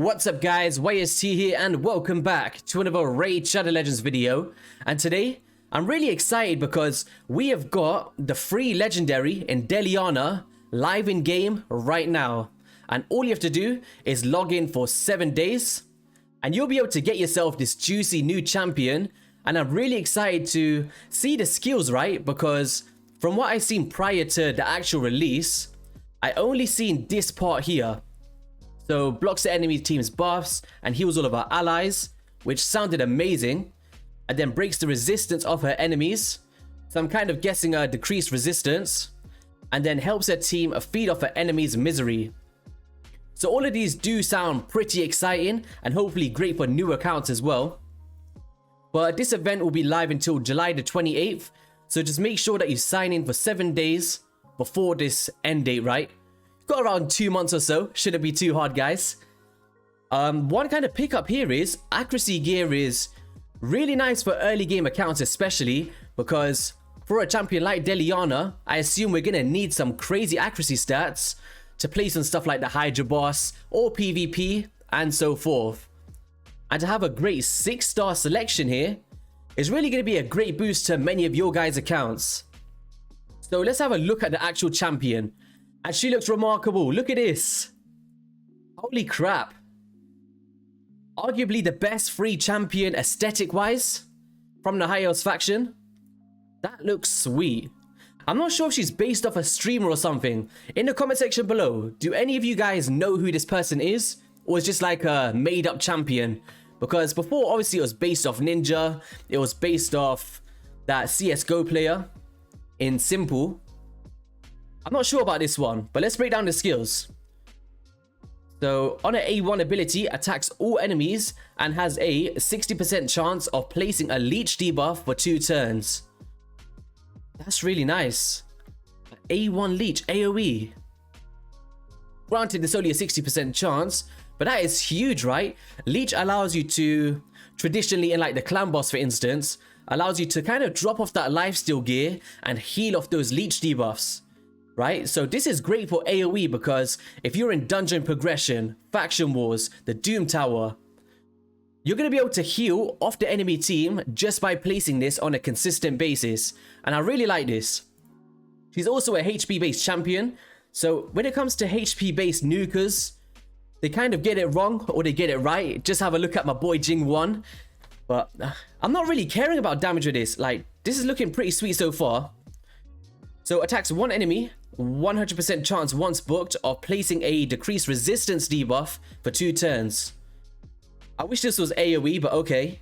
What's up guys, YST here and welcome back to another Raid Shadow Legends video. And today, I'm really excited because we have got the free legendary in Deliana live in game right now. And all you have to do is log in for 7 days and you'll be able to get yourself this juicy new champion. And I'm really excited to see the skills, right? Because from what I've seen prior to the actual release, I only seen this part here. So blocks the enemy team's buffs and heals all of our allies, which sounded amazing, and then breaks the resistance of her enemies. So I'm kind of guessing a decreased resistance, and then helps her team feed off her enemies' misery. So all of these do sound pretty exciting and hopefully great for new accounts as well. But this event will be live until July the 28th, so just make sure that you sign in for 7 days before this end date, right? Got around 2 months or so, shouldn't be too hard guys. One kind of pickup here is accuracy gear is really nice for early game accounts, especially because for a champion like Deliana, I assume we're gonna need some crazy accuracy stats to place on stuff like the Hydra boss or PvP and so forth. And to have a great 6-star selection here is really gonna be a great boost to many of your guys' accounts. So let's have a look at the actual champion. And she looks remarkable. Look at this. Holy crap. Arguably the best free champion aesthetic wise from the High Elves faction. That looks sweet. I'm not sure if she's based off a streamer or something. In the comment section below, do any of you guys know who this person is? Or is just like a made up champion? Because before obviously it was based off Ninja. It was based off that CSGO player in Simple. I'm not sure about this one, but let's break down the skills. So on an A1 ability, attacks all enemies and has a 60% chance of placing a leech debuff for 2 turns. That's really nice. A1 leech, AoE. Granted, there's only a 60% chance, but that is huge, right? Leech allows you to, traditionally in like the clan boss for instance, allows you to kind of drop off that lifesteal gear and heal off those leech debuffs. Right, so this is great for AoE because if you're in dungeon progression, faction wars, the Doom Tower, you're going to be able to heal off the enemy team just by placing this on a consistent basis. And I really like this. She's also a HP based champion. So when it comes to HP based nukers, they kind of get it wrong or they get it right. Just have a look at my boy Jing 1. But I'm not really caring about damage with this. Like, this is looking pretty sweet so far. So attacks one enemy, 100% chance once booked of placing a decreased resistance debuff for 2 turns. I wish this was AoE, but okay.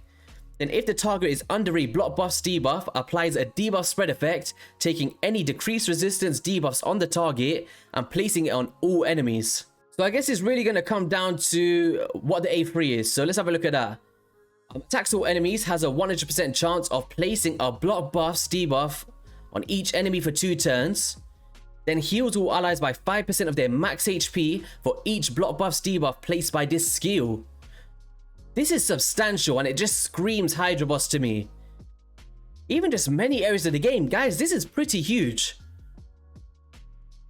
Then if the target is under a block buffs debuff, applies a debuff spread effect, taking any decreased resistance debuffs on the target and placing it on all enemies. So I guess it's really going to come down to what the A3 is. So let's have a look at that. Attacks all enemies, has a 100% chance of placing a block buffs debuff on each enemy for 2 turns, then heals all allies by 5% of their max HP for each block buffs debuff placed by this skill. This is substantial and it just screams Hydra boss to me. Even just many areas of the game, guys, this is pretty huge.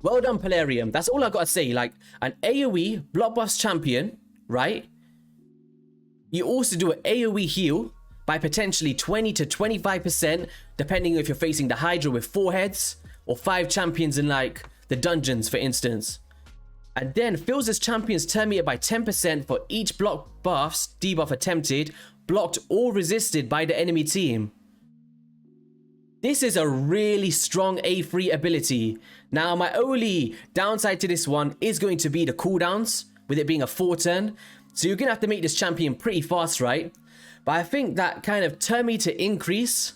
Well done, Polarium. That's all I gotta say. Like, an AoE block buffs champion, right? You also do an AoE heal by potentially 20 to 25%, depending if you're facing the Hydra with 4 heads or 5 champions in like the dungeons, for instance. And then fills this champion's turn meter by 10% for each block buffs debuff attempted, blocked or resisted by the enemy team. This is a really strong A3 ability. Now, my only downside to this one is going to be the cooldowns, with it being a 4 turn. So you're gonna have to make this champion pretty fast, right? But I think that kind of turn meter increase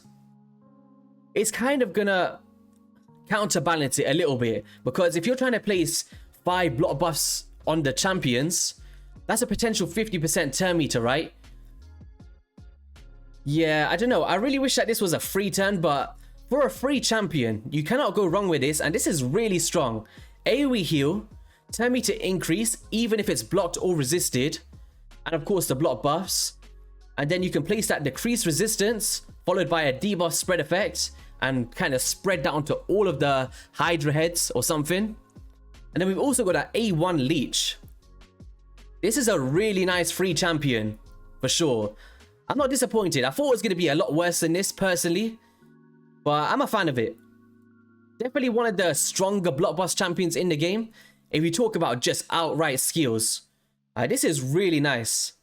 is kind of gonna counterbalance it a little bit. Because if you're trying to place 5 block buffs on the champions, that's a potential 50% turn meter, right? Yeah, I don't know. I really wish that this was a free turn, but for a free champion, you cannot go wrong with this. And this is really strong. AoE heal, turn meter increase, even if it's blocked or resisted. And of course the block buffs. And then you can place that decreased resistance followed by a debuff spread effect and kind of spread that onto all of the Hydra heads or something. And then we've also got our A1 leech. This is a really nice free champion, for sure. I'm not disappointed. I thought it was going to be a lot worse than this, personally. But I'm a fan of it. Definitely one of the stronger block boss champions in the game. If you talk about just outright skills. This is really nice.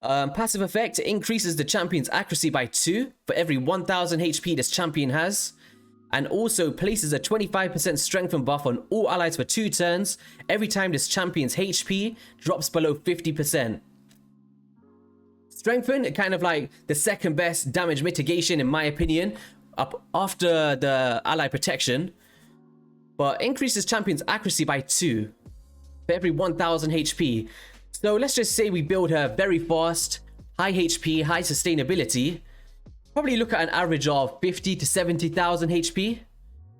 Passive effect increases the champion's accuracy by 2 for every 1000 HP this champion has. And also places a 25% strengthen buff on all allies for 2 turns every time this champion's HP drops below 50%. Strengthen, kind of like the second best damage mitigation in my opinion, up after the ally protection. But increases champion's accuracy by 2 for every 1000 HP. So let's just say we build her very fast, high HP, high sustainability. Probably look at an average of 50 to 70,000 HP.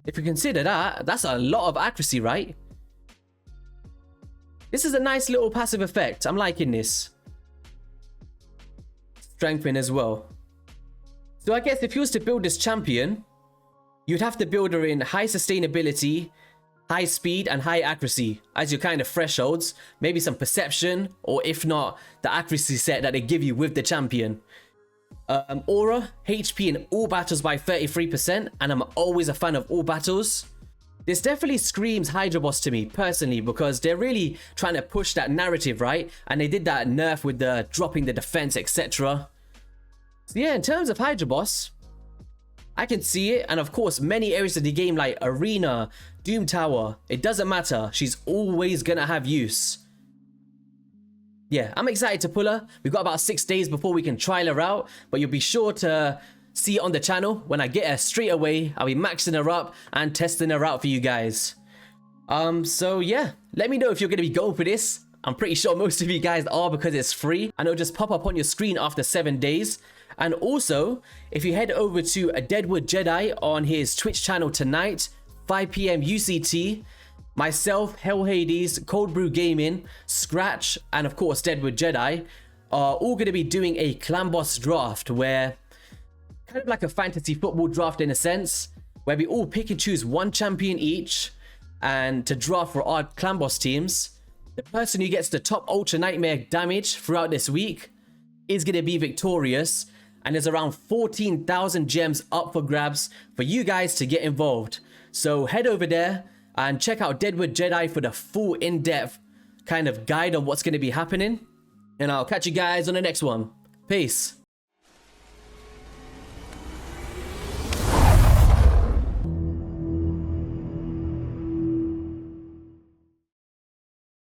If you consider that, that's a lot of accuracy, right? This is a nice little passive effect. I'm liking this. Strengthen as well. So I guess if you was to build this champion, you'd have to build her in high sustainability, high speed, and high accuracy as your kind of thresholds. Maybe some perception, or if not, the accuracy set that they give you with the champion. Aura, HP in all battles by 33%, and I'm always a fan of all battles. This definitely screams Hydra Boss to me, personally, because they're really trying to push that narrative, right? And they did that nerf with the dropping the defense, etc. So yeah, in terms of Hydra Boss, I can see it, and of course, many areas of the game like Arena, Doom Tower, it doesn't matter, she's always gonna have use. Yeah, I'm excited to pull her. We've got about 6 days before we can trial her out, but you'll be sure to see it on the channel. When I get her straight away, I'll be maxing her up and testing her out for you guys. So yeah, let me know if you're going to be going for this. I'm pretty sure most of you guys are because it's free, and it'll just pop up on your screen after 7 days. And also, if you head over to a Deadwood Jedi on his Twitch channel tonight, 5 PM UCT, myself, Hell Hades, Cold Brew Gaming, Scratch, and of course Deadwood Jedi are all going to be doing a clan boss draft, where kind of like a fantasy football draft in a sense, where we all pick and choose one champion each, and to draft for our clan boss teams. The person who gets the top Ultra Nightmare damage throughout this week is going to be victorious, and there's around 14,000 gems up for grabs for you guys to get involved. So head over there and check out Deadwood Jedi for the full in-depth kind of guide on what's going to be happening. And I'll catch you guys on the next one. Peace.